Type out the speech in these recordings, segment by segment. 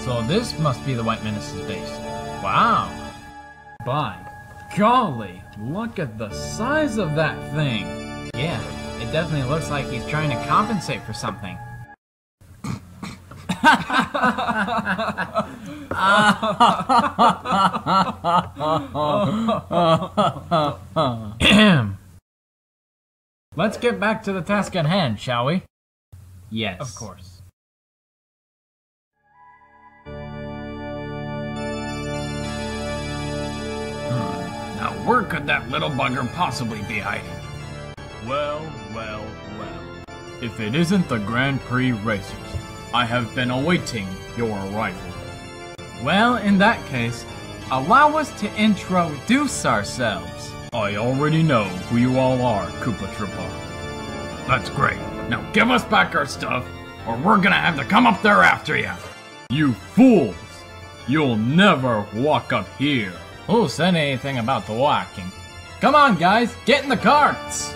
So this must be the White Menace's base. Wow. By golly, look at the size of that thing. Yeah, it definitely looks like he's trying to compensate for something. Let's get back to the task at hand, shall we? Yes. Of course. Now where could that little bugger possibly be hiding? Well. If it isn't the Grand Prix racers, I have been awaiting your arrival. Well, in that case, allow us to introduce ourselves. I already know who you all are, Koopa Troopa. That's great. Now give us back our stuff, or we're gonna have to come up there after you. You fools! You'll never walk up here. Who said anything about the walking? Come on, guys, get in the carts!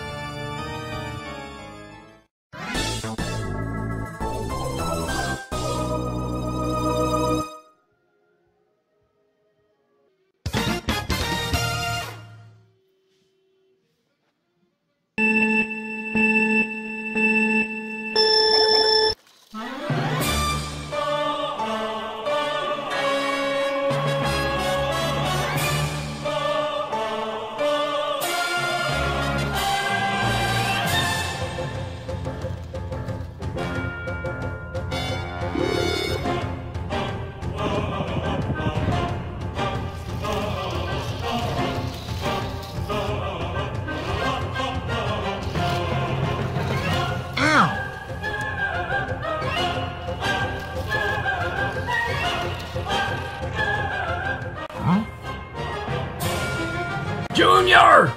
Junior!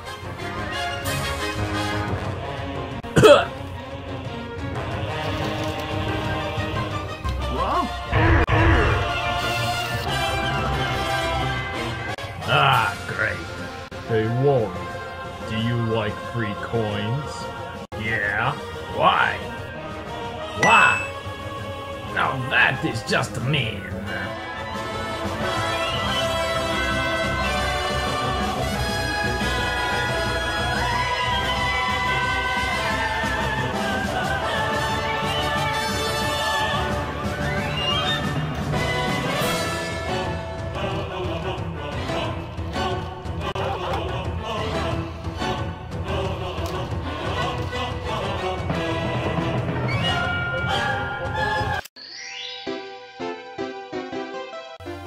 Ah, great. Hey, Warren, do you like free coins? Yeah? Why? Why? Now that is just mean.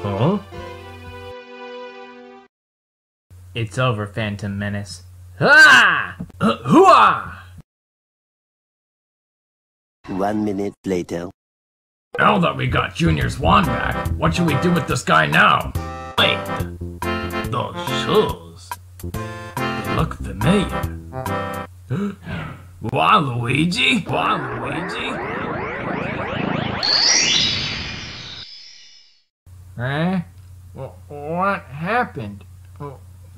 Huh? It's over, Phantom Menace. Ah! Hooah! 1 minute later. Now that we got Junior's wand back, what should we do with this guy now? Wait, those shoes. They look familiar. Waluigi? Waluigi? Eh? What happened?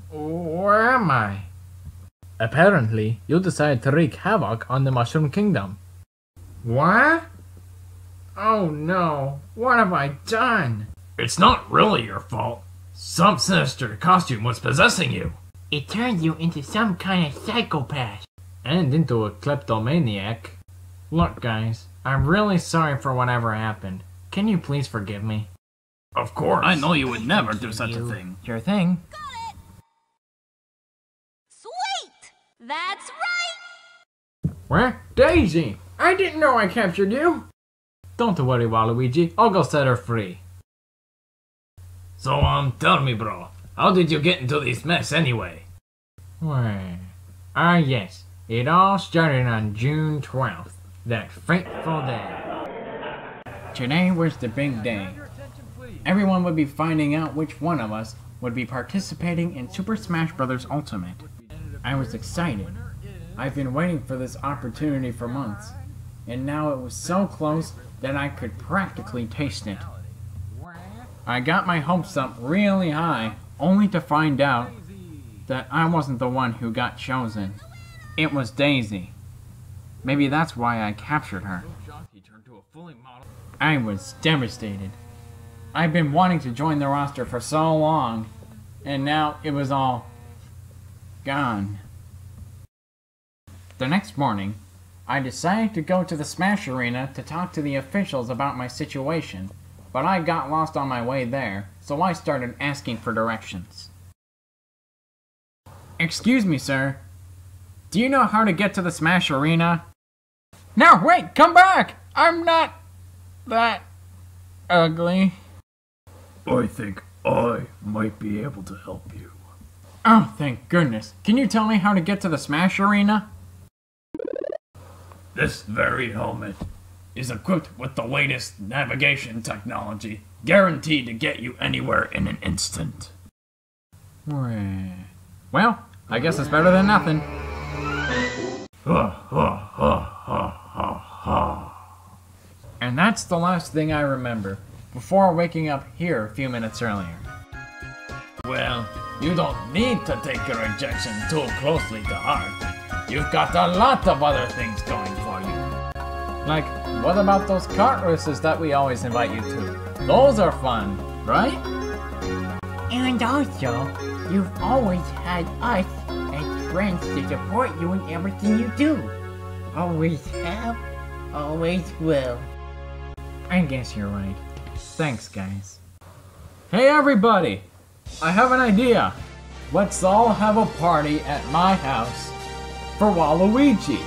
Where am I? Apparently, you decided to wreak havoc on the Mushroom Kingdom. What? Oh no, what have I done? It's not really your fault. Some sinister costume was possessing you. It turned you into some kind of psychopath. And into a kleptomaniac. Look guys, I'm really sorry for whatever happened. Can you please forgive me? Of course. I know you would never do such a thing. Sure thing. Got it! Sweet! That's right! What? Daisy! I didn't know I captured you! Don't worry, Waluigi. I'll go set her free. So, tell me, bro. How did you get into this mess anyway? Well, yes. It all started on June 12th. That fateful day. Today was the big day. Everyone would be finding out which one of us would be participating in Super Smash Bros. Ultimate. I was excited. I've been waiting for this opportunity for months, and now it was so close that I could practically taste it. I got my hopes up really high, only to find out that I wasn't the one who got chosen. It was Daisy. Maybe that's why I captured her. I was devastated. I've been wanting to join the roster for so long, and now it was all gone. The next morning, I decided to go to the Smash Arena to talk to the officials about my situation, but I got lost on my way there, so I started asking for directions. Excuse me, sir. Do you know how to get to the Smash Arena? No, wait, come back! I'm not that ugly. I think I might be able to help you. Oh, thank goodness. Can you tell me how to get to the Smash Arena? This very helmet is equipped with the latest navigation technology, guaranteed to get you anywhere in an instant. Well, I guess it's better than nothing. And that's the last thing I remember, before waking up here a few minutes earlier. Well, you don't need to take your rejection too closely to heart. You've got a lot of other things going for you. Like, what about those kart races that we always invite you to? Those are fun, right? And also, you've always had us as friends to support you in everything you do. Always have, always will. I guess you're right. Thanks, guys. Hey everybody! I have an idea! Let's all have a party at my house for Waluigi!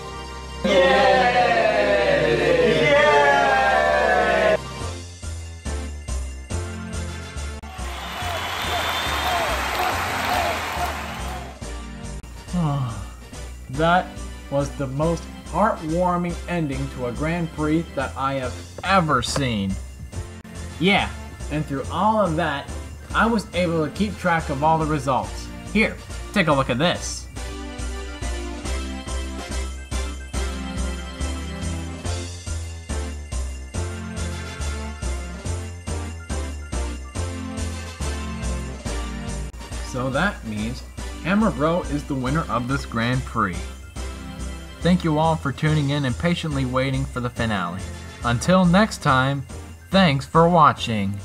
That was the most heartwarming ending to a Grand Prix that I have ever seen. Yeah, and through all of that, I was able to keep track of all the results. Here, take a look at this. So that means Hammer Bro is the winner of this Grand Prix. Thank you all for tuning in and patiently waiting for the finale. Until next time, thanks for watching.